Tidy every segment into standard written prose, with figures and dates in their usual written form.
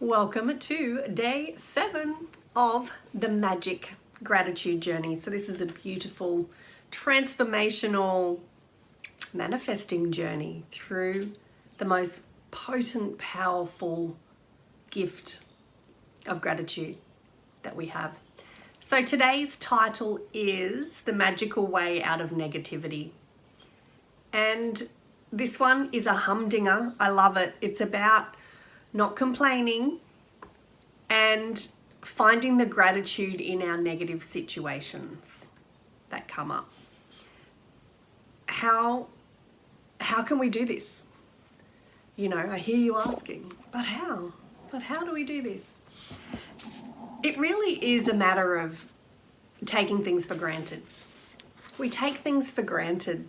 Welcome to day 7 of the Magic Gratitude Journey. So this is a beautiful, transformational, manifesting journey through the most potent, powerful gift of gratitude that we have. So today's title is The Magical Way Out of Negativity. And this one is a humdinger. I love it. It's about not complaining and finding the gratitude in our negative situations that come up. How can we do this? You know, I hear you asking, but how? But how do we do this? It really is a matter of taking things for granted. We take things for granted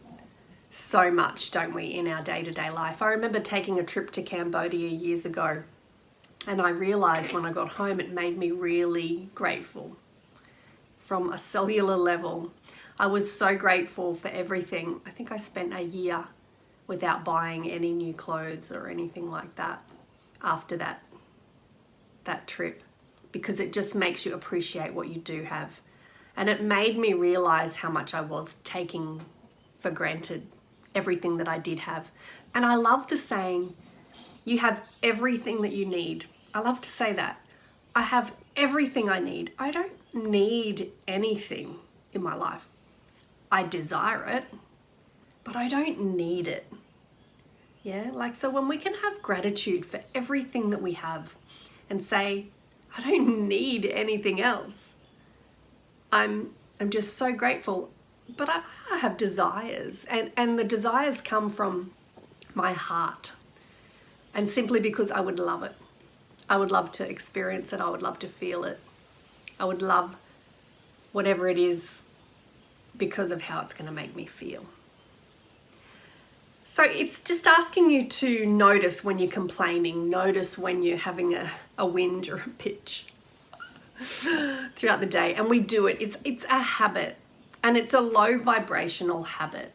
so much, don't we, in our day-to-day life. I remember taking a trip to Cambodia years ago, and I realized when I got home it made me really grateful. From a cellular level, I was so grateful for everything. I think I spent a year without buying any new clothes or anything like that after that trip, because it just makes you appreciate what you do have. And it made me realize how much I was taking for granted everything that I did have. And I love the saying, you have everything that you need. I love to say that. I have everything I need. I don't need anything in my life. I desire it, but I don't need it. Yeah, so when we can have gratitude for everything that we have and say, I don't need anything else. I'm just so grateful. But I have desires, and the desires come from my heart, and simply because I would love it. I would love to experience it. I would love to feel it. I would love whatever it is because of how it's going to make me feel. So it's just asking you to notice when you're complaining, notice when you're having a whinge or a pitch throughout the day. And we do it. It's a habit. And it's a low vibrational habit.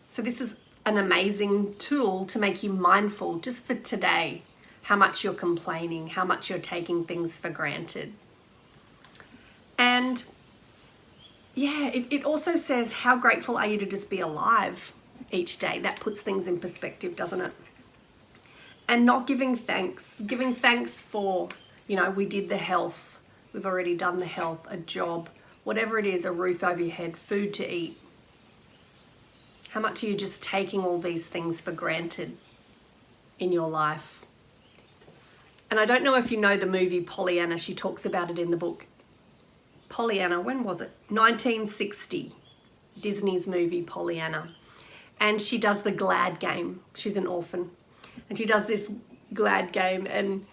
So this is an amazing tool to make you mindful just for today, how much you're complaining, how much you're taking things for granted. And yeah, it also says, how grateful are you to just be alive each day? That puts things in perspective, doesn't it? And not giving thanks for, we did the health, we've already done the health, a job, whatever it is, a roof over your head, food to eat. How much are you just taking all these things for granted in your life? And I don't know if you know the movie Pollyanna. She talks about it in the book. Pollyanna, when was it? 1960, Disney's movie Pollyanna. And she does the glad game. She's an orphan. And she does this glad game. And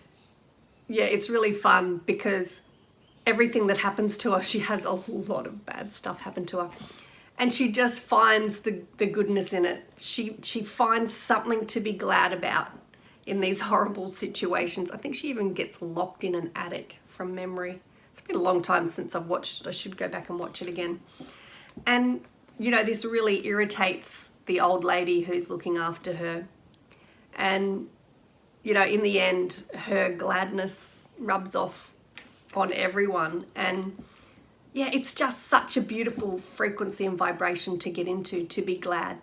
yeah, it's really fun because everything that happens to her, she has a lot of bad stuff happen to her. And she just finds the goodness in it. She finds something to be glad about in these horrible situations. I think she even gets locked in an attic from memory. It's been a long time since I've watched it. I should go back and watch it again. And, this really irritates the old lady who's looking after her. And, in the end, her gladness rubs off on everyone. And yeah, it's just such a beautiful frequency and vibration to get into, to be glad.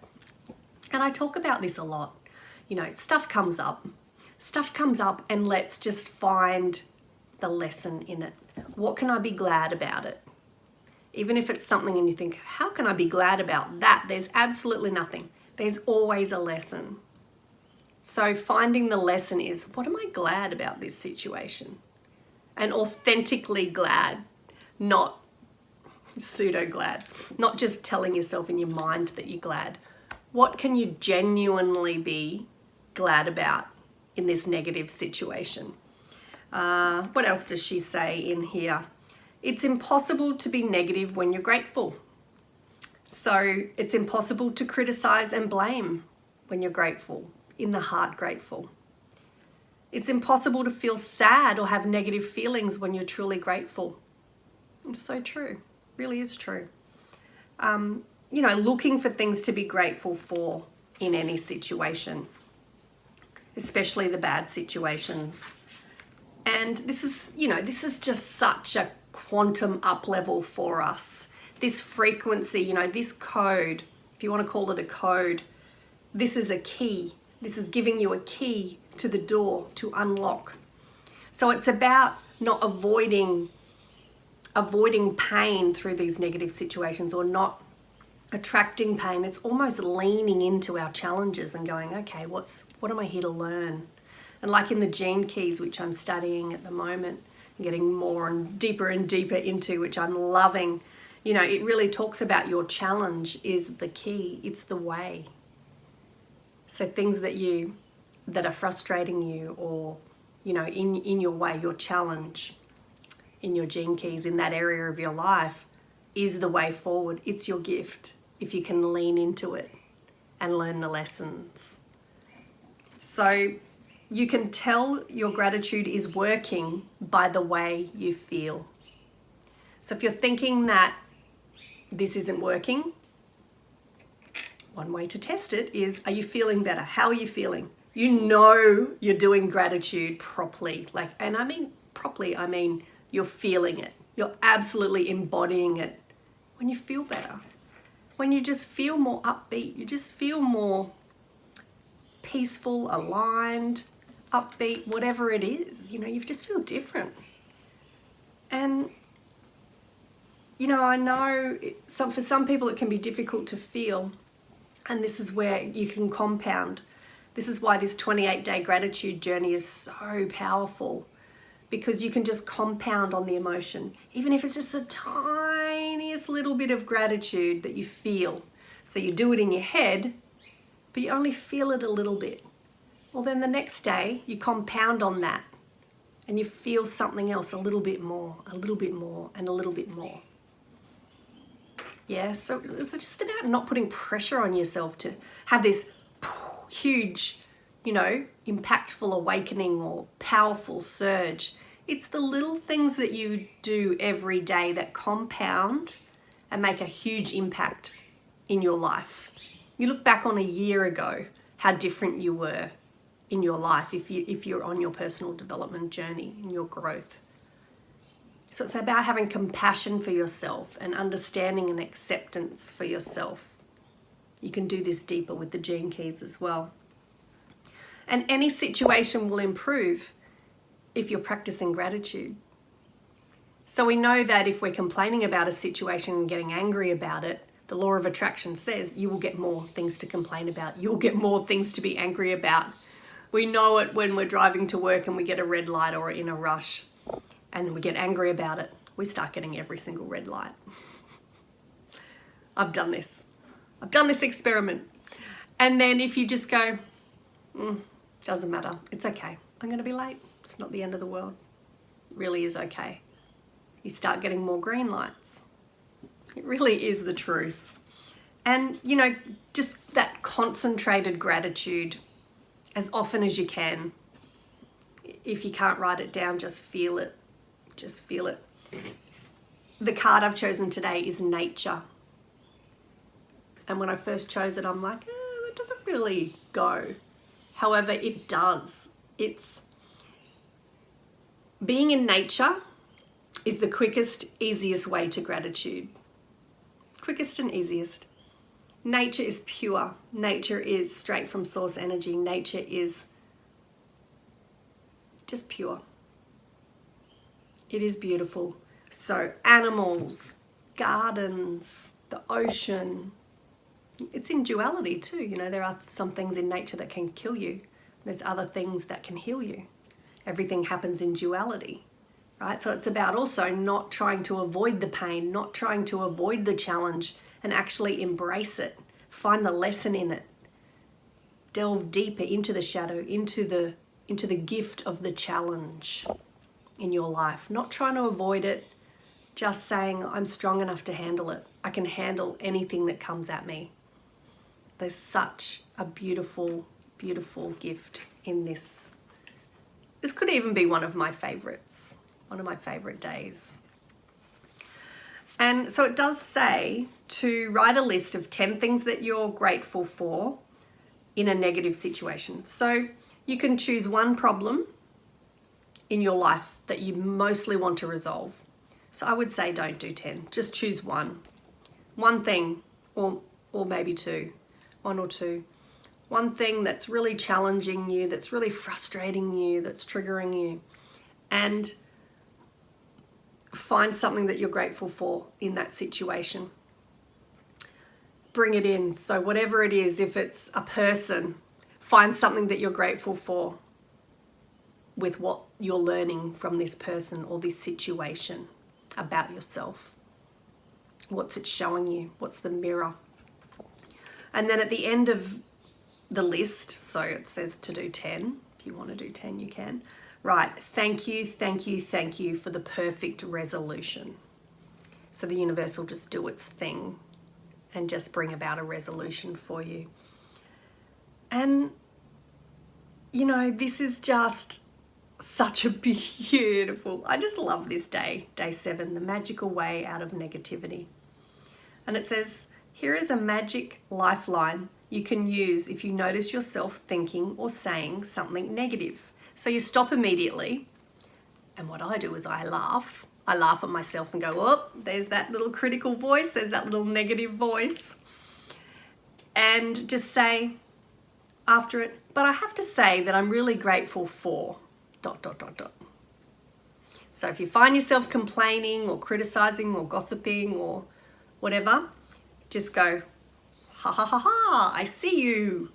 And I talk about this a lot. Stuff comes up and let's just find the lesson in it. What can I be glad about it? Even if it's something and you think, how can I be glad about that? There's absolutely nothing. There's always a lesson. So finding the lesson is, what am I glad about this situation? And authentically glad, not pseudo glad, not just telling yourself in your mind that you're glad. What can you genuinely be glad about in this negative situation? What else does she say in here? It's impossible to be negative when you're grateful. So it's impossible to criticize and blame when you're grateful, in the heart grateful. It's impossible to feel sad or have negative feelings when you're truly grateful. It's so true. Really is true. Looking for things to be grateful for in any situation, especially the bad situations. And this is, this is just such a quantum up level for us. This frequency, this code, if you want to call it a code, this is a key. This is giving you a key to the door to unlock. So it's about not avoiding pain through these negative situations, or not attracting pain. It's almost leaning into our challenges and going, okay, what am I here to learn? And like in the gene keys, which I'm studying at the moment, and getting more and deeper into, which I'm loving, it really talks about your challenge is the key. It's the way. So things that are frustrating you, or, in your way, your challenge, in your gene keys, in that area of your life, is the way forward. It's your gift if you can lean into it and learn the lessons. So you can tell your gratitude is working by the way you feel. So if you're thinking that this isn't working, one way to test it is, are you feeling better? How are you feeling? You're doing gratitude properly. And I mean properly, I mean you're feeling it. You're absolutely embodying it. When you feel better, when you just feel more upbeat, you just feel more peaceful, aligned, upbeat, whatever it is, you just feel different. And, I know for some people it can be difficult to feel, and this is where you can compound. This is why this 28-day gratitude journey is so powerful, because you can just compound on the emotion, even if it's just the tiniest little bit of gratitude that you feel. So you do it in your head, but you only feel it a little bit. Well, then the next day you compound on that and you feel something else a little bit more, and a little bit more. Yeah, so it's just about not putting pressure on yourself to have this huge, impactful awakening or powerful surge. It's the little things that you do every day that compound and make a huge impact in your life. You look back on a year ago, how different you were in your life if you're on your personal development journey, in your growth. So it's about having compassion for yourself and understanding and acceptance for yourself. You can do this deeper with the gene keys as well. And any situation will improve if you're practicing gratitude. So we know that if we're complaining about a situation and getting angry about it, the law of attraction says you will get more things to complain about. You'll get more things to be angry about. We know it when we're driving to work and we get a red light or in a rush, and then we get angry about it. We start getting every single red light. I've done this experiment. And then if you just go, doesn't matter, it's okay, I'm going to be late, it's not the end of the world, it really is okay, you start getting more green lights. It really is the truth. And just that concentrated gratitude as often as you can. If you can't write it down, just feel it. The card I've chosen today is nature. And when I first chose it, I'm like, that doesn't really go. However, it does. It's being in nature is the quickest, easiest way to gratitude. Quickest and easiest. Nature is pure. Nature is straight from source energy. Nature is just pure. It is beautiful. So animals, gardens, the ocean, it's in duality too. There are some things in nature that can kill you. There's other things that can heal you. Everything happens in duality, right? So it's about also not trying to avoid the pain, not trying to avoid the challenge, and actually embrace it. Find the lesson in it. Delve deeper into the shadow, into the gift of the challenge in your life. Not trying to avoid it, just saying, I'm strong enough to handle it. I can handle anything that comes at me. There's such a beautiful, beautiful gift in this. This could even be one of my favorites, one of my favorite days. And so it does say to write a list of 10 things that you're grateful for in a negative situation. So you can choose one problem in your life that you mostly want to resolve. So I would say don't do 10. Just choose one. One thing, or maybe two. One or two. One thing that's really challenging you, that's really frustrating you, that's triggering you. And find something that you're grateful for in that situation. Bring it in. So whatever it is, if it's a person, find something that you're grateful for with what you're learning from this person or this situation about yourself. What's it showing you? What's the mirror? And then at the end of the list, so it says to do 10. If you want to do 10, you can. Right, thank you for the perfect resolution. So the universe will just do its thing and just bring about a resolution for you. And, you know, this is just such a beautiful, I just love this day, day 7, the magical way out of negativity. And it says, here is a magic lifeline you can use if you notice yourself thinking or saying something negative. So you stop immediately, and what I do is I laugh. I laugh at myself and go, oh, there's that little critical voice, there's that little negative voice. And just say after it, but I have to say that I'm really grateful for ... So if you find yourself complaining or criticizing or gossiping or whatever, just go, ha ha ha ha, I see you.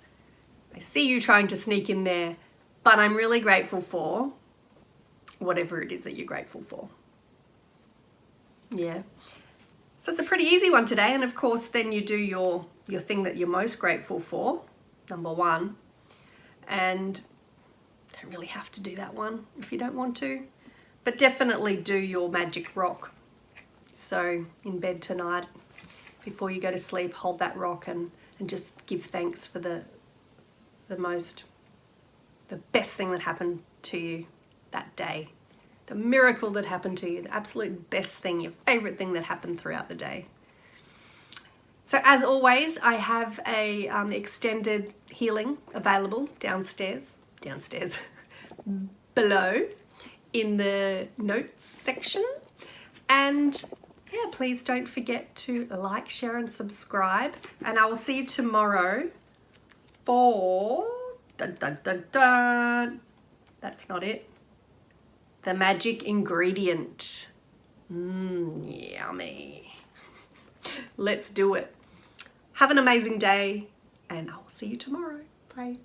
I see you trying to sneak in there, but I'm really grateful for whatever it is that you're grateful for. Yeah. So it's a pretty easy one today. And of course, then you do your thing that you're most grateful for, number 1. And don't really have to do that one if you don't want to, but definitely do your magic rock. So in bed tonight, before you go to sleep, hold that rock and just give thanks for the best thing that happened to you that day, the miracle that happened to you, the absolute best thing, your favorite thing that happened throughout the day. So as always, I have a extended healing available downstairs below in the notes section. And yeah, please don't forget to like, share and subscribe. And I will see you tomorrow for that's not it. The magic ingredient. Yummy. Let's do it. Have an amazing day, and I'll see you tomorrow. Bye.